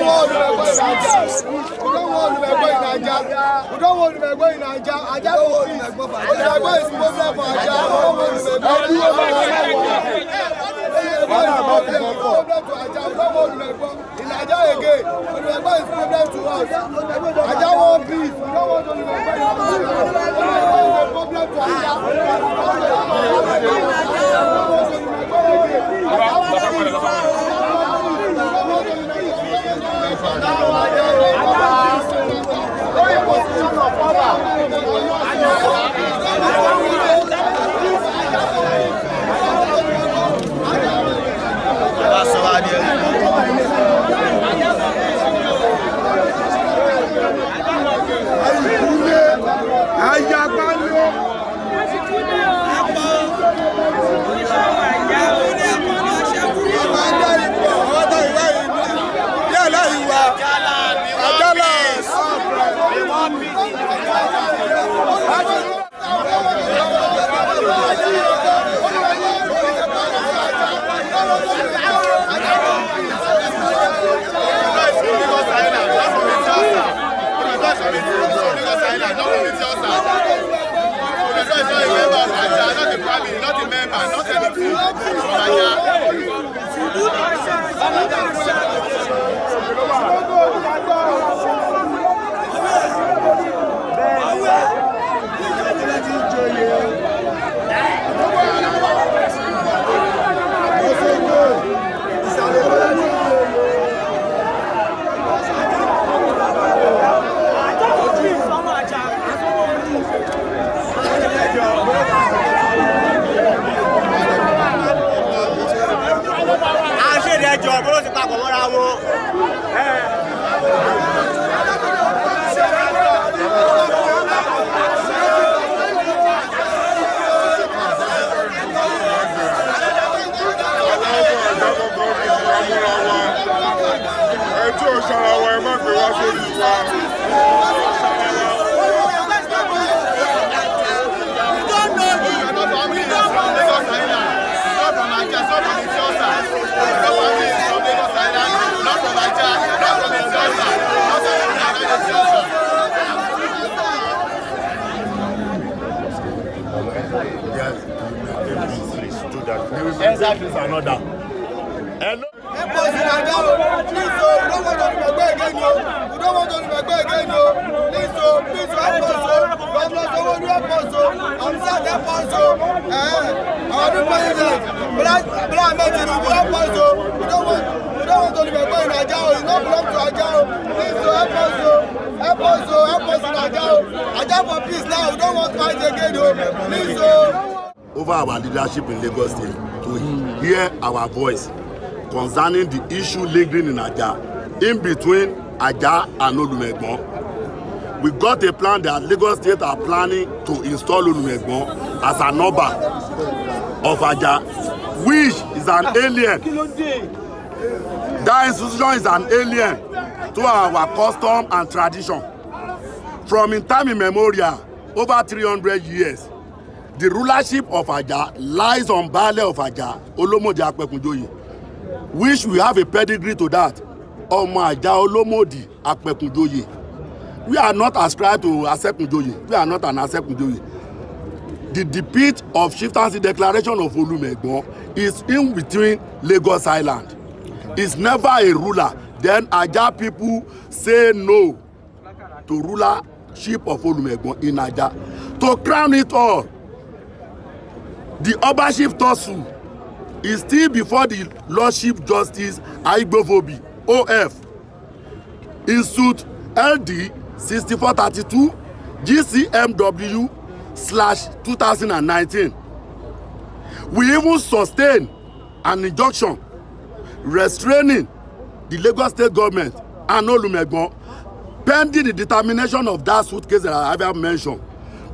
want to go in Ajah. We don't want to go in Ajah. We don't want to go in Ajah. Ajah will be. Elaboration is problem for Ajah. We don't want to go in Ajah again. Elaboration is problem to us. Ajah won't be. We don't want to go in problem to Ajah. Not a member, not anything. Exactly, it's another. Hello? Over our leadership in Lagos State to hear our voice concerning the issue lingering in Ajah, in between Ajah and Olumegbon. We got a plan that Lagos State are planning to install Olumegbon as an Oba of Ajah, which is an alien. That institution is an alien to our custom and tradition. From in time immemorial, over 300 years, the rulership of Ajah lies on Baale of Ajah, Olomodi Apekunjoye, which we have a pedigree to that. Omo Ajah Olomodi Apekunjoye. We are not ascribed to Asekunjoye. We are not an Asekunjoye. The defeat of Chieftaincy declaration of Olumegbon is in between Lagos Island. It's never a ruler. Then Ajah people say no to rulership of Olumegbon in Ajah. To crown it all, the Obaship Tosu is still before the Lordship Justice Aigbofobi, OF, in suit LD 6432 GCMW/2019. We even sustain an injunction restraining the Lagos State government and Olumegbon pending the determination of that suit case that I have mentioned.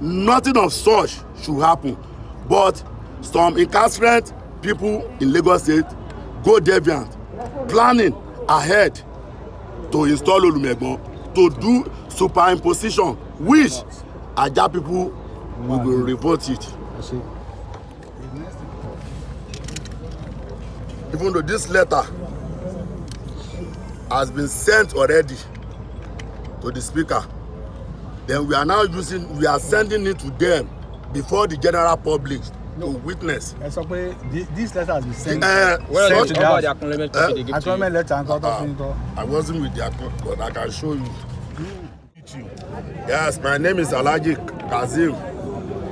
Nothing of such should happen. But some incarcerate people in Lagos State go deviant, planning ahead to install Olumegbon, to do superimposition, which Ajah people will report it. Even though this letter has been sent already to the speaker. Then we are now sending it to them before the general public to witness. So this letter has been sent. Sent to the acknowledgement letter. I wasn't with the but I can show you. Yes, my name is Alhaji Kazim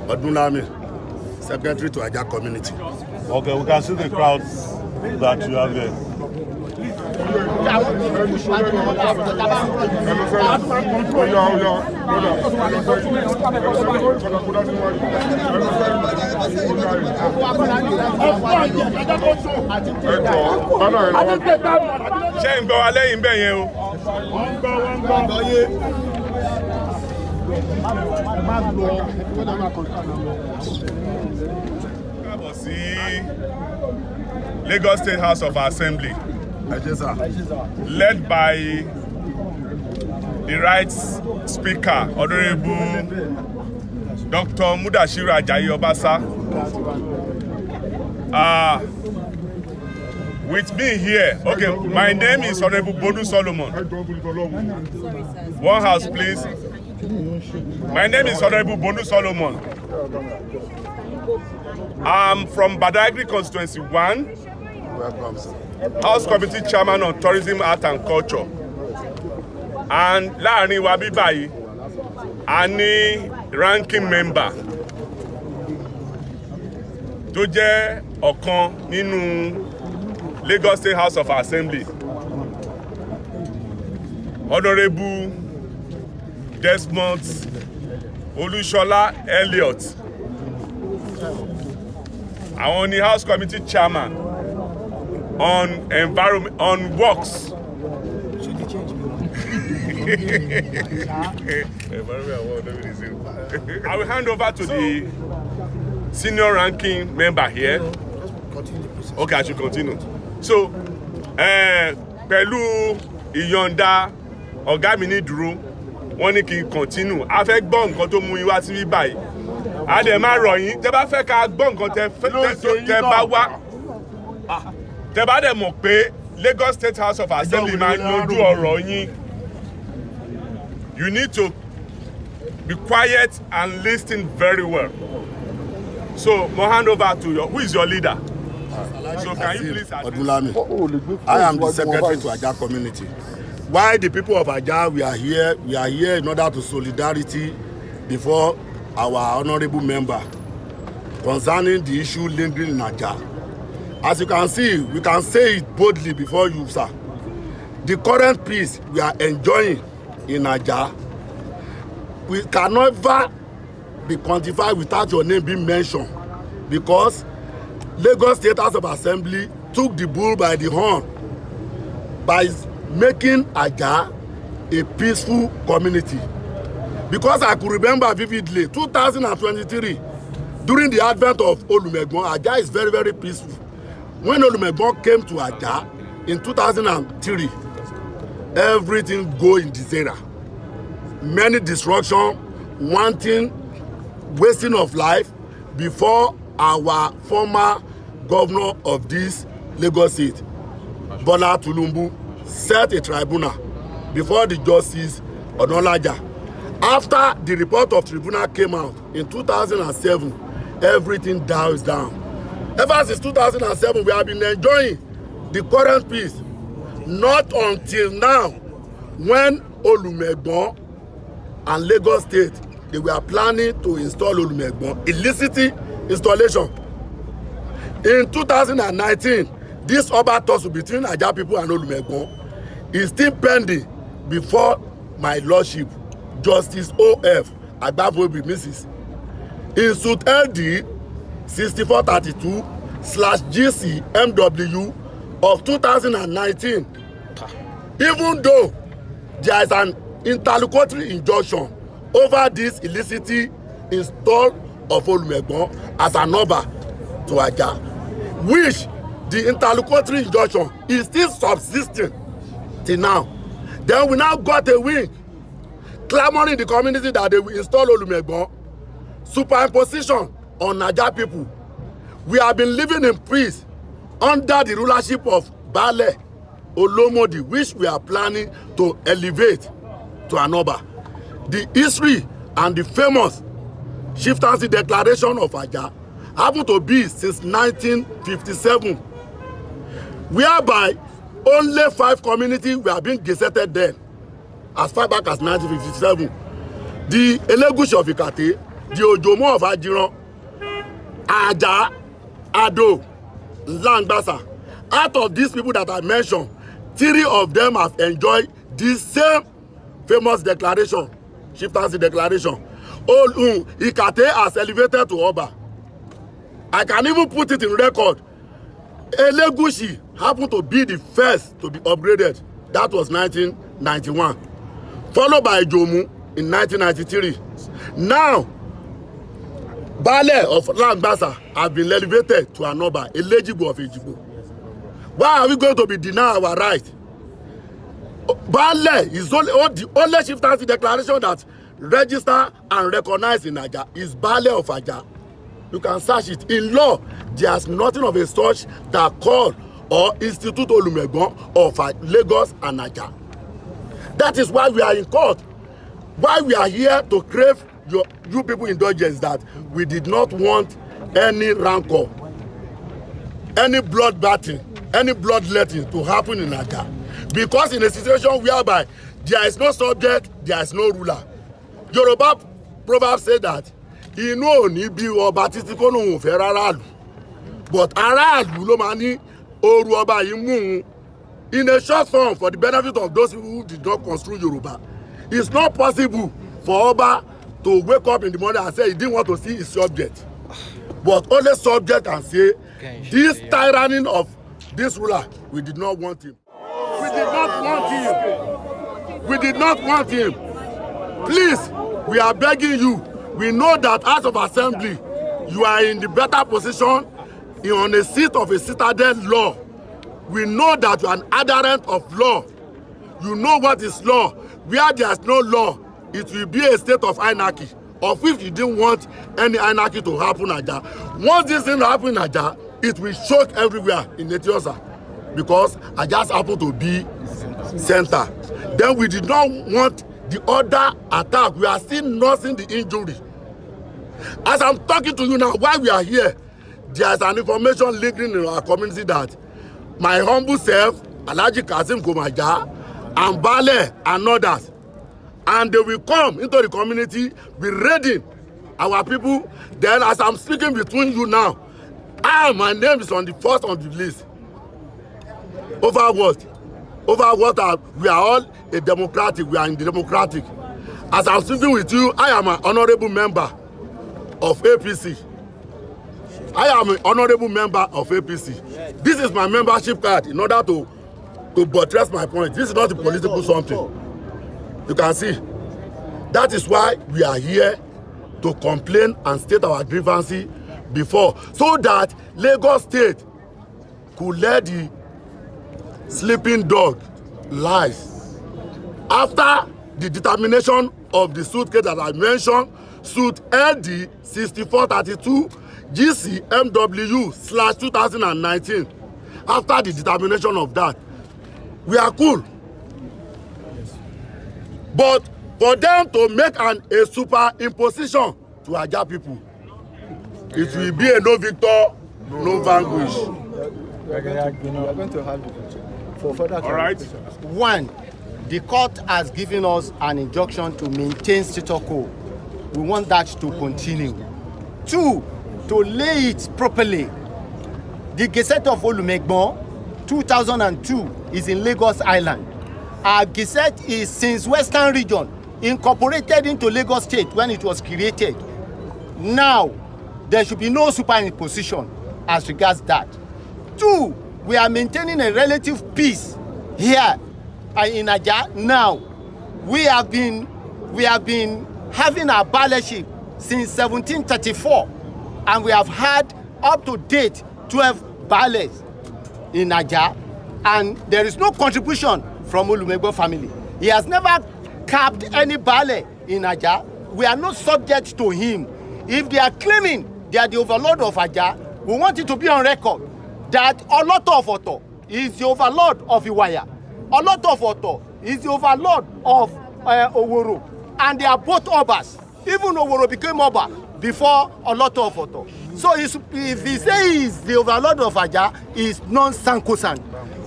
Odunlami, Secretary to Ajah community. Okay, we can see the crowd that you have here. Ṣé ń gbọ́ wa lẹ́yìn bẹ́ẹ̀ yẹn o? Wọ́n gbọ́ yé. Káàbọ̀ sí Lagos State House of Assembly, led by the Rights Speaker, Honorable Dr. Mudashiru Ajayi Obasa. With me here, okay, my name is Honorable Bodu Solomon. One house, please. My name is Honorable Bodu Solomon. I'm from Badagry Constituency 1. Welcome, sir. House Committee Chairman on Tourism, Art and Culture. And láàrin wa bí báyìí, a ní ranking member tó jẹ́ ọ̀kan nínú Lagos State House of Assembly, Honorable Desmond Olusola Elliott. Àwọn ni House Committee Chairman on environment, on works. I will hand over to the senior ranking member here. Okay, I should continue. So, pẹ̀lú ìyọ̀ǹda ọ̀gá mi ní dúró, wọ́n ní kí n continue. A fẹ́ gbọ́ nǹkan tó mú yín wá síbí báyìí. A dẹ̀ máa rọ̀ yín, tẹ́ bá fẹ́ ká gbọ́ nǹkan tẹ́ bá wá. Tẹ́ bá dẹ̀ mọ̀ pé Lagos State House of Assembly máa yanjú ọ̀rọ̀ yín. You need to be quiet and listen very well. So, mo hand over to who is your leader? So can you please Odunlami. I am the secretary to Ajah community. Why the people of Ajah we are here in order to solidarity before our honorable member concerning the issue lingering in Ajah. As you can see, we can say it boldly before you, sir. The current peace we are enjoying in Ajah, we can never be quantified without your name being mentioned, because Lagos State House of Assembly took the bull by the horn by making Ajah a peaceful community. Because I could remember vividly, 2023, during the advent of Olumegbon, Ajah is very, very peaceful. When Olumegbon came to Ajah in 2003, everything go in disaster. Many destruction, wanting, wasting of life before our former governor of this Lagos State, Bola Tulumbu, set a tribunal before the Justice Odunlaja. After the report of tribunal came out in 2007, everything dies down. Ever since 2007, we have been enjoying the current peace. Not until now, when Olumegbon and Lagos State, they were planning to install Olumegbon, illicit installation. In 2019, this Oba tussle between Ajah people and Olumegbon is still pending before my lordship, Justice O.F. Agbafobi Mrs. In suit LD 6432/GC-MW of 2019, even though there is an interlocutory injunction over this illicit install of Olumegbon as an Oba to Ajah, which the interlocutory injunction is still subsisting till now. Then we now got a win, clamoring the community that they will install Olumegbon, superimposition on Ajah people. We have been living in peace under the rulership of Bale Olomodi, which we are planning to elevate to Anoba. The history and the famous Chieftaincy Declaration of Ajah happened to be since 1957, whereby only 5 communities were being gazetted then, as far back as 1957. The Elegushi of Ikate, the Ojomo of Ajiran, Ajah, Ado, Langbasa. Out of these people that I mentioned, 3 of them have enjoyed this same famous declaration, Chieftaincy Declaration. Ikate has elevated to Oba. I can even put it in record. Elegushi happened to be the first to be upgraded. That was 1991. Followed by Jomu in 1993. Now, Bale of Langbasa have been elevated to Anoba, eligible of Ejigbo. Why are we going to be denied our right? Bale is the only Chieftaincy Declaration that registered and recognized in Ajah is Bale of Ajah. You can search it. In law, there's nothing of a such that call or Institute Olumegbon of Lagos and Ajah. That is why we are in court. Why we are here to crave you people indulgence, that we did not want any rancor, any bloodbathing, any bloodletting to happen in Ajah. Because in a situation whereby there is no subject, there is no ruler. Yoruba proverbs say that inú ò ní bí ọba títí kó lóun ò fẹ́ rárá lù, but aráàlú ló máa ní oru ọba yìí mú un. In a short form, for the benefit of those people who did not construe Yoruba, it's not possible for Oba to wake up in the morning and say he didn't want to see his subject. But only subject can say, this tyranny of this ruler, we did not want him. We did not want him. We did not want him. Please, we are begging you. We know that House of Assembly, you are in the better position on a seat of a citadel law. We know that you are an adherent of law. You know what is law. Where there is no law, it will be a state of anarchy. Of which you didn't want any anarchy to happen in Ajah. Once this thing happen in Ajah, it will shock everywhere in Etiosa. Because Ajah happened to be center. Then we did not want the other attack. We are still nursing the injury. As I'm talking to you now, while we are here, there is an information lingering in our community that my humble self, Alhaji Kasim Komaja, and Bale and others, and they will come into the community, be raiding our people. Then as I'm speaking between you now, my name is on the first on the list. Over what? We are all a democratic, we are in the democratic. As I'm speaking with you, I am an honorable member of APC. I am an honorable member of APC. This is my membership card in order to buttress my point. This is not a political something. You can see. That is why we are here to complain and state our grievances before, so that Lagos State could let the sleeping dog lie. After the determination of the suit case that I mentioned, suit LD 6432 GCMW/2019. After the determination of that, we are cool. But for them to make a super imposition to Ajah people, it will be a no victor, no vanquish. We are going to have the for further clarification. All right. One, the court has given us an injunction to maintain status quo. We want that to continue. Two, to lay it properly. The Gazette of Olumegbon 2002 is in Lagos Island. Our Gazette is since Western Region, incorporated into Lagos State when it was created. Now, there should be no superimposition as regards that. Two, we are maintaining a relative peace here in Ajah. Now, we have been having our ballership since 1734, and we have had up to date 12 ballers in Ajah, and there is no contribution from Olumegbon family. He has never capped any baller in Ajah. We are not subject to him. If they are claiming they are the overlord of Ajah, we want it to be on record that Oloto of Oto is the overlord of Iwaya. Olotofo is the overlord of Oworo. And they are both Obas. Even Oworo became Oba before Olotofo. So if he says he's the overlord of Ajah, is non-Sankosan.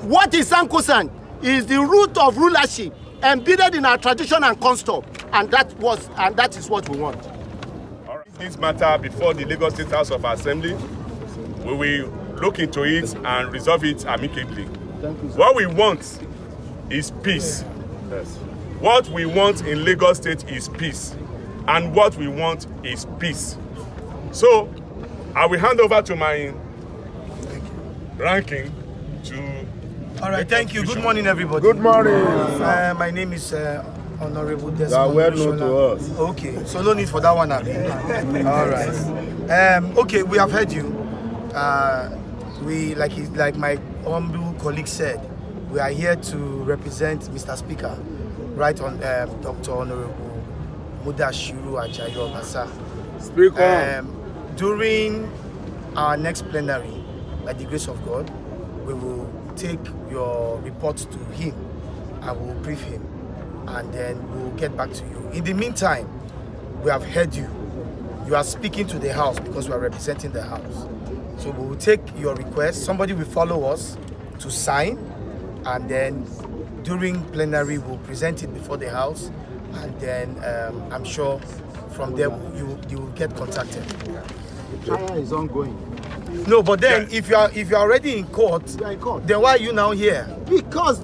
What is Sankosan? Is the root of rulership embedded in our tradition and custom, and that is what we want. All right. This matter before the Lagos State House of Assembly. We will look into it and resolve it amicably. What we want is peace. Yes. What we want in Lagos State is peace. And what we want is peace. So, I will hand over to my ranking to... All right, thank you. Good morning, everybody. Good morning. My name is Honorable Desmond. You are well known to us. Okay, so no need for that one, Abi. All right. Okay, we have heard you. Like my humble colleague said, we are here to represent Mr. Speaker, right on Dr. Honorable Mudashiru Ajayi Obasa. Speaker. During our next plenary, by the grace of God, we will take your report to him and we'll brief him, and then we'll get back to you. In the meantime, we have heard you. You are speaking to the House because we are representing the House. So we will take your request. Somebody will follow us to sign, and then during plenary we'll present it before the House, and then I'm sure from there you will get contacted. The trial is ongoing. No, but then if you are already in court, then why are you now here? Because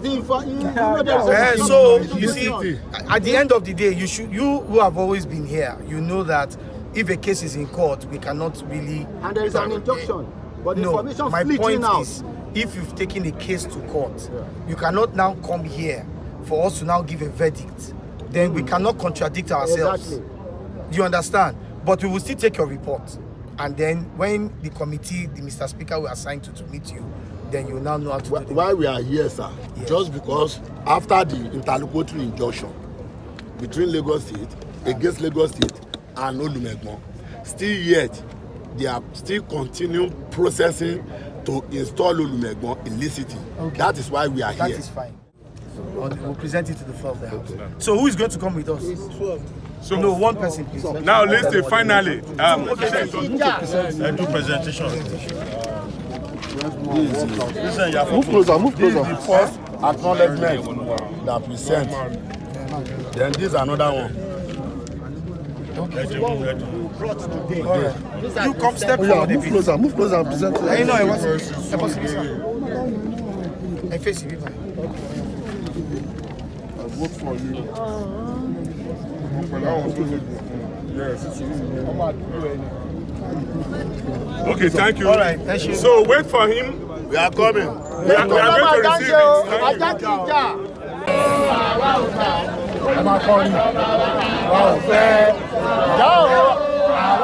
so you see, at the end of the day, you who have always been here, you know that if a case is in court, we cannot really. And there is an injunction. But no, information my point out. is, if you've taken a case to court, you cannot now come here for us to now give a verdict. Then we cannot contradict ourselves. Exactly. Do you understand? But we will still take your report. And then when the committee, the Mr. Speaker will assign to meet you, then you will now know how to do it. Why we are here, sir? Yes. Just because after the interlocutory injunction between Lagos State, against Lagos State and Olumegbo, still yet they are still continuing processing to install Olumegbo illicitly. Okay. That is why we are here. That is fine. We'll present it to the floor of the House. So who is going to come with us? So no, one person, please. Now listen, finally. Do presentation. Move closer. This is the first acknowledgement that we sent. Then this is another one. Right. You come step forward. Move closer and present it. I know it I face you. I vote for you. Okay, thank you. All right, thank you. So wait for him. We are coming. We are going to receive it. Thank you.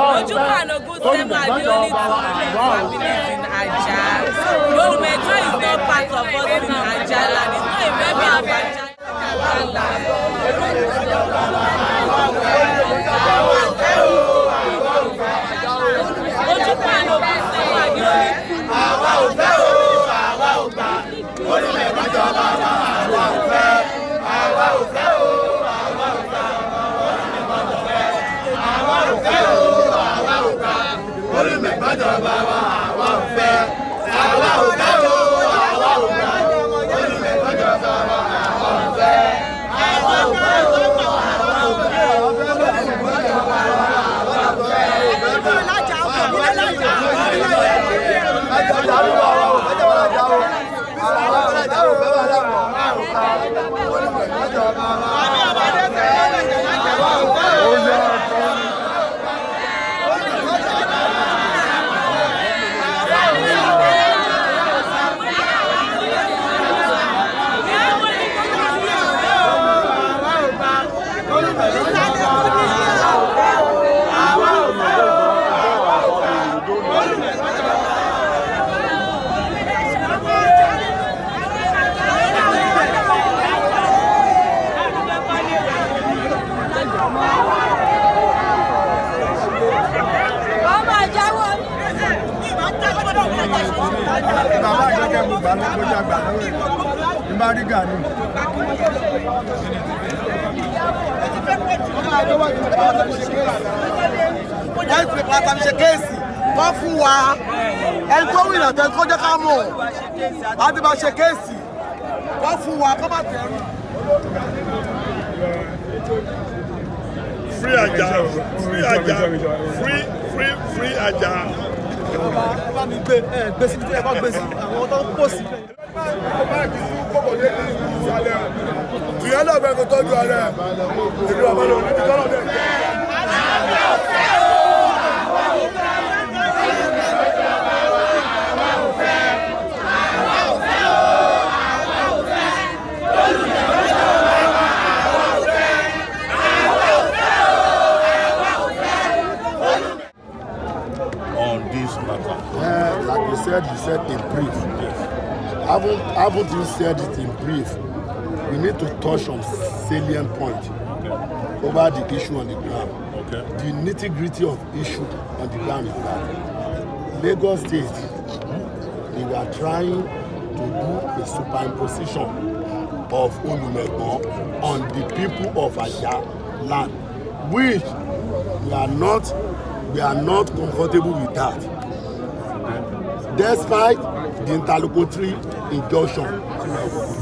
Ojukanogu Sema, the only two families in Ajah. Olumegbo is not part of us in Ajah land. It's not a member of Ajah. Ojukanogu Sema, the wọ́n fún wa ẹni tó wí ìrìnàjò tó jẹ́ ká mọ̀ láti máa ṣe kéèsì wọ́n fún wa kọ́ máa tẹ̀rù. Free Ajah, free Ajah, free Ajah. Bá mi gbé sí ẹ bá gbé sí àwọn tó ń pò sí. Tìyẹ́ náà bẹ́ẹ̀ kó tọ́jú ara ẹ̀. Èmi bàbá lọ níbi tọ́lọ̀ dẹ̀. Like you said in brief. Haven't you said it in brief? We need to touch on salient point over the issue on the ground. Okay. The nitty-gritty of issue on the ground is that Lagos State, we were trying to do a superimposition of Olumegbon on the people of Ajah land, which we are not comfortable with that. Despite the interlocutory injunction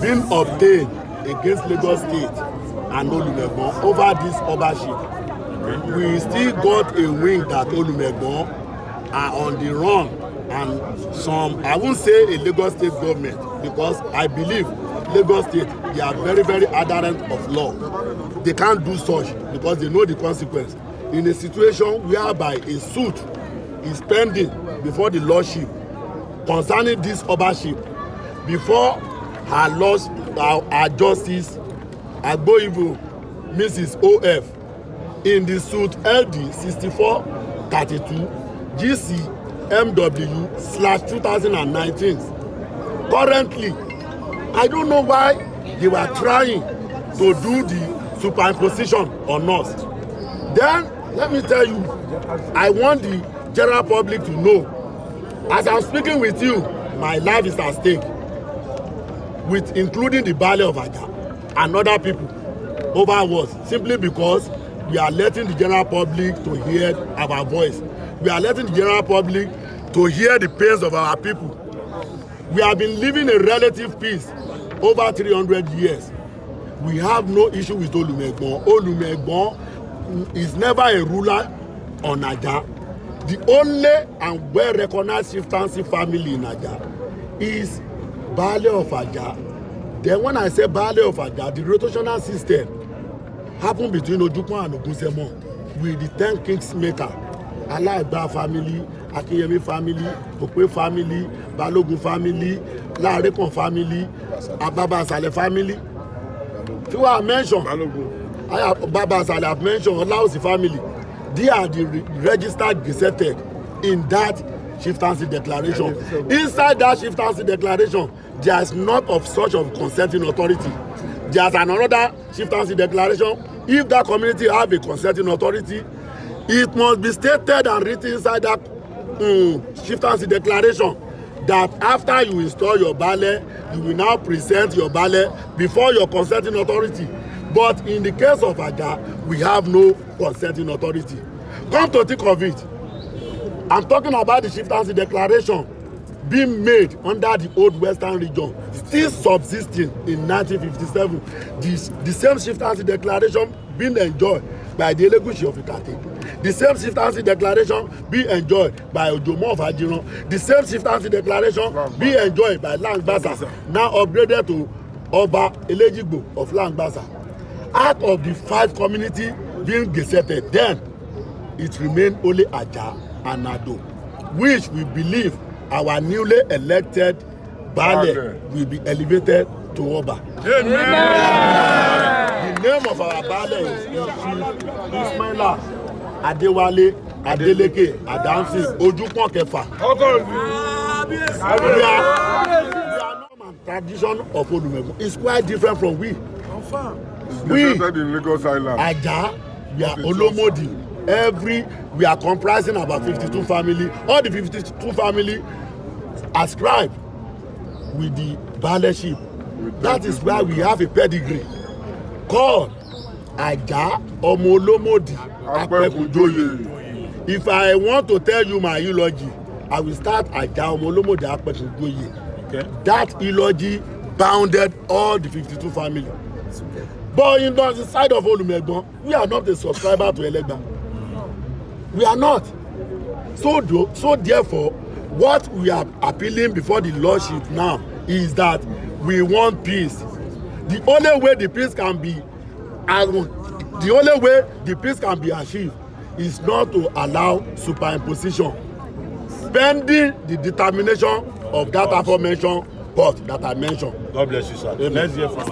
being obtained against Lagos State and Olumegbon over this ownership, we still got a wing that Olumegbon are on the run, and some, I won't say a Lagos State government, because I believe Lagos State, they are very, very adherent of law. They can't do such because they know the consequence. In a situation whereby a suit is pending before the lordship concerning this ownership, before her justice Agboivo Mrs. O.F. in the suit LD 6432 GC/MW/2019. Currently, I don't know why they were trying to do the superimposition on us. Then let me tell you, I want the general public to know, as I'm speaking with you, my life is at stake, with including the Baale of Ajah and other people over us, simply because we are letting the general public to hear our voice. We are letting the general public to hear the pains of our people. We have been living a relative peace over 300 years. We have no issue with Olumegbon. Olumegbon is never a ruler on Ajah. The only and well-recognized chieftaincy family in Ajah is Baale of Ajah. Then when I say Baale of Ajah, the rotational system happened between Ojukwu and Ogunzemo with the 10 kings maker. Alaigba family, Akinyemi family, Okwe family, Balogun family, Larekon family, Baba Asale family. Few are mentioned. Baba Asale have mentioned Olausi family. They are the registered gazetted in that chieftaincy declaration. Inside that chieftaincy declaration, there is not of such of consenting authority. There is another chieftaincy declaration. If that community have a consenting authority, it must be stated and written inside that chieftaincy declaration that after you install your Baale, you will now present your Baale before your consenting authority. But in the case of Ajah, we have no consenting authority. Come to think of it, I'm talking about the chieftaincy declaration being made under the old Western region, still subsisting in 1957. The same chieftaincy declaration being enjoyed by the Elegushi of Ikate. The same chieftaincy declaration being enjoyed by Ojomo of Ajiran. The same chieftaincy declaration being enjoyed by Langbasa, now upgraded to Oba Elejigbo of Langbasa. Out of the 5 communities being gazetted, then it remained only Ajah and Ado, which we believe our newly elected Baale will be elevated to Oba. Amen. The name of our Baale is Ismaila Adewale Adeleke Adamsi Ojukwu Kefa. We are normal tradition of Olumegbon is quite different from we. We in Lagos Island. Ajah, we are Olomodi. We are comprising about 52 family. All the 52 family ascribe with the ballership. That is why we have a pedigree called Ajah Ọmọ Olómòdì Apẹ̀kúnjoyè. If I want to tell you my eulogy, I will start Ajah Ọmọ Olómòdì Apẹ̀kúnjoyè. Okay. That eulogy bounded all the 52 families. But in the side of Olumegbon, we are not a subscriber to Elegba. We are not. So therefore, what we are appealing before the Lordship now is that we want peace. The only way the peace can be achieved is not to allow superimposition, pending the determination of that aforementioned part that I mentioned. God bless you, sir. Amen. Let's hear from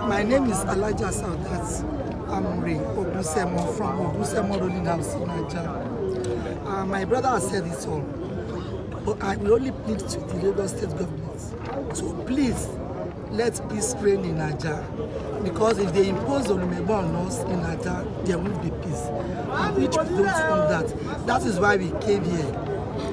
My name is Elijah Saudat Amri Ogusemo from Ogusemo Rolling House in Ajah. My brother has said it all, but I will only plead to the Lagos State government to please let peace reign in Ajah, because if they impose Olumegbon laws in Ajah, there won't be peace, which we don't want that. That is why we came here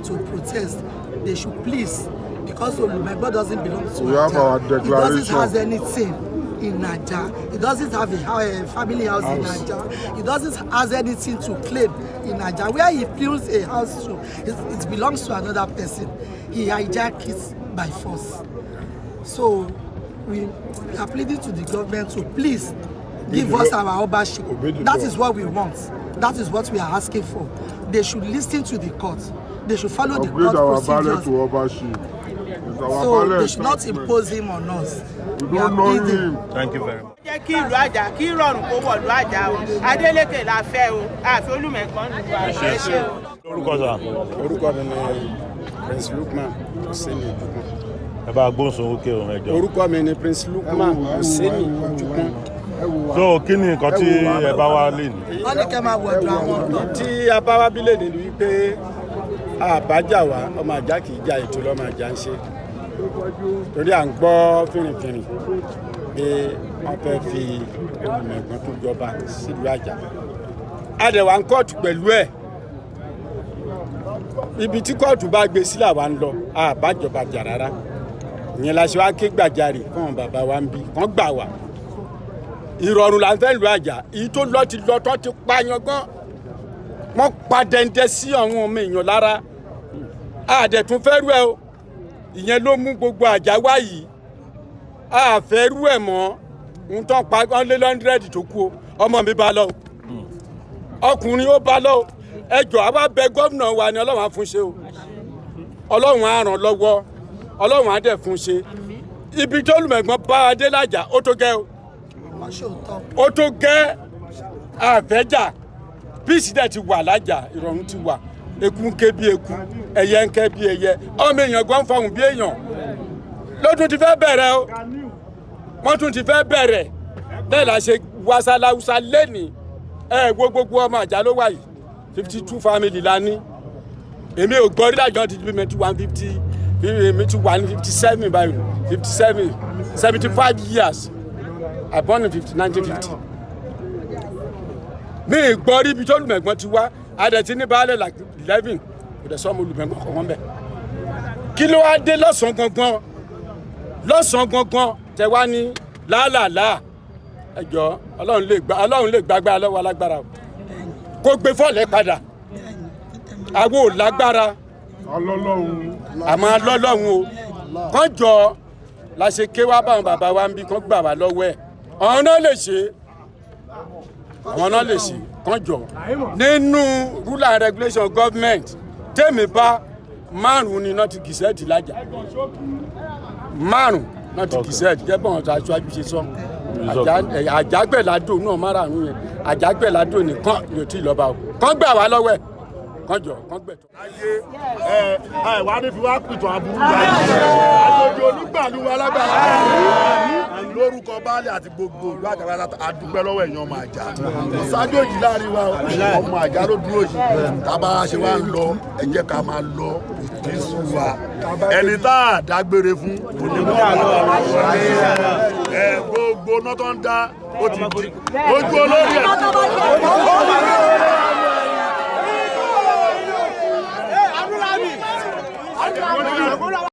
to protest. They should please, because Olumegbon doesn't belong to Ajah. It doesn't have anything in Ajah. It doesn't have a family house in Ajah. It doesn't have anything to claim in Ajah. Where he builds a house to, it belongs to another person. He hijacked it by force. So we are pleading to the government to please give us our ownership. That is what we want. That is what we are asking for. They should listen to the court. They should follow the court procedures. So they should not impose him on us. We are pleading. Thank you very much. Kí ìlú Ajah kí ìrọ̀rùn kó wọ̀lú Ajah o. Adélékè la fẹ́ o. Àfi Olúmẹ̀gbọ́n nìlú Ajah. Ẹ ṣé o. Orúkọ sà. Orúkọ mi ni Prince Lukman Oseni Ojukun. Ẹ bá gbóhùn òkè o ẹjọ́. Orúkọ mi ni Prince Lukman Oseni Ojukun. So kí ni nǹkan tí ẹ bá wá lè ní? Wọ́n ní kẹ́ máa wọ̀ ọ̀dọ̀ àwọn. Tí a bá wá bí lè ní wípé àbájá wa ọmọ Ajah kì í ja ètò lọ́mọ Ajah ń ṣe. Torí à ń gbọ́ fìrìfìrì pé wọ́n fẹ́ fi Olúmẹ̀gbọ́n tó jọba sílùú Ajah. Adẹ̀wà ń kóòtù pẹ̀lú ẹ̀. Ibi tí kóòtù bá gbé sí làwa ń lọ, àbájọba jà rárá. Ìyẹn la ṣe wá ké gbàjarè fún àwọn bàbá wa ń bí, kán gbà wá. Ìrọ̀rùn là ń fẹ́ lu Ajah. Èyí tó lọ ti lọ tó ti pààyàn gan. Wọ́n pa dẹ́ndẹ́ sí àwọn ọmọ èèyàn lára. Àdẹ̀tún fẹ́ rú ẹ o. Ìyẹn ló mú gbogbo Ajah wá yìí. A fẹ́ rú ẹ̀ mọ́. Ń tán pa wọ́n lé 100 tó kú o. Ọmọ mi bá lọ. Ọkùnrin ó bá lọ. Ẹ jọ̀ọ́ a bá bẹ gómìnà wa ni Ọlọ́run á fún ṣe o. Ọlọ́run á ràn lọ́wọ́. Ọlọ́run á dẹ̀ fún ṣe. Ibi tó Olúmẹ̀gbọ́n bá adé l'Ajah ó tó gẹ́ o. Ó tó gẹ́ àfẹ́jà. Peace dẹ̀ ti wà l'Ajah, ìrọ̀rùn ti wà. Eku ń ké bí eku, ẹyẹ ń ké bí ẹyẹ. Ọmọ èèyàn gan fọhùn bí èèyàn. Lọ́dún ti fẹ́ bẹ̀rẹ̀ o. Wọ́n tún ti fẹ́ bẹ̀rẹ̀. Bẹ́ẹ̀ la ṣe wasaláwusa lẹ́nìí. Gbogbo ọmọ Ajah ló wà yìí. 52 family la ní. Èmi ò gbọ́ rí l'Ajah ti bí mi ti 150. Mi ti wà ní 57 báyìí. 57, 75 years. I born in 1950. Mi gbọ́ rí ibi tó Olúmẹ̀gbọ́n ti wá. Adẹ̀tí ní baálẹ̀ like 11. Kò dẹ̀ sọ́mọ Olúmẹ̀gbọ́n kọ̀ọ̀kan bẹ̀. Kí ló wá dé lọ́sàn-án gangan? Lọ́sàn-án gangan tẹ wá ní láàlàlà. Ẹ jọ̀ọ́ Ọlọ́run lè gbàgbára lọ́wọ́ alágbára o. Kó gbé fọ́ọ̀lẹ́ padà. Àwa ò lágbára. Àmọ́ alọ́lọ́run o. Kán jọ la ṣe ké wá báwọn bàbá wa ń bí kán gbà wá lọ́wọ́ ẹ̀. Àwọn náà lè ṣe. Àwọn náà lè ṣe. Kán jọ. Nínú rule and regulation government tèmi bá 5 ni náà ti gìsẹ́ẹ̀tì l'Ajah. 5 náà ti gìsẹ́ẹ̀tì jẹ́ bọ́n ọ̀tọ̀ aṣáájú ṣe sọ. Àjàgbẹ̀ládò náà 5 yẹn. Àjàgbẹ̀ládò nìkan yóò tí ì lọ́ba o. Kán gbà wá lọ́wọ́ ẹ̀. Kán jọ, kán gbẹ̀tọ̀. Wà á ní fi wá pìtàn àbúrú yá. Àjòjì olúgbàlú wa lágbára. Lórúkọ baálẹ̀ àti gbogbo ìlú Ajah àdúgbẹ́ lọ́wọ́ èèyàn ọmọ Ajah. Ìsájòjì láàrin wa ọmọ Ajah ló dúró yìí. Tábà ṣe wá ń lọ, ẹ jẹ́ ká máa lọ ìdísù wa. Ẹni tá a dágbére fún onímọ̀ gbogbo náà tó ń dá ó ti di ojú olórí ẹ̀.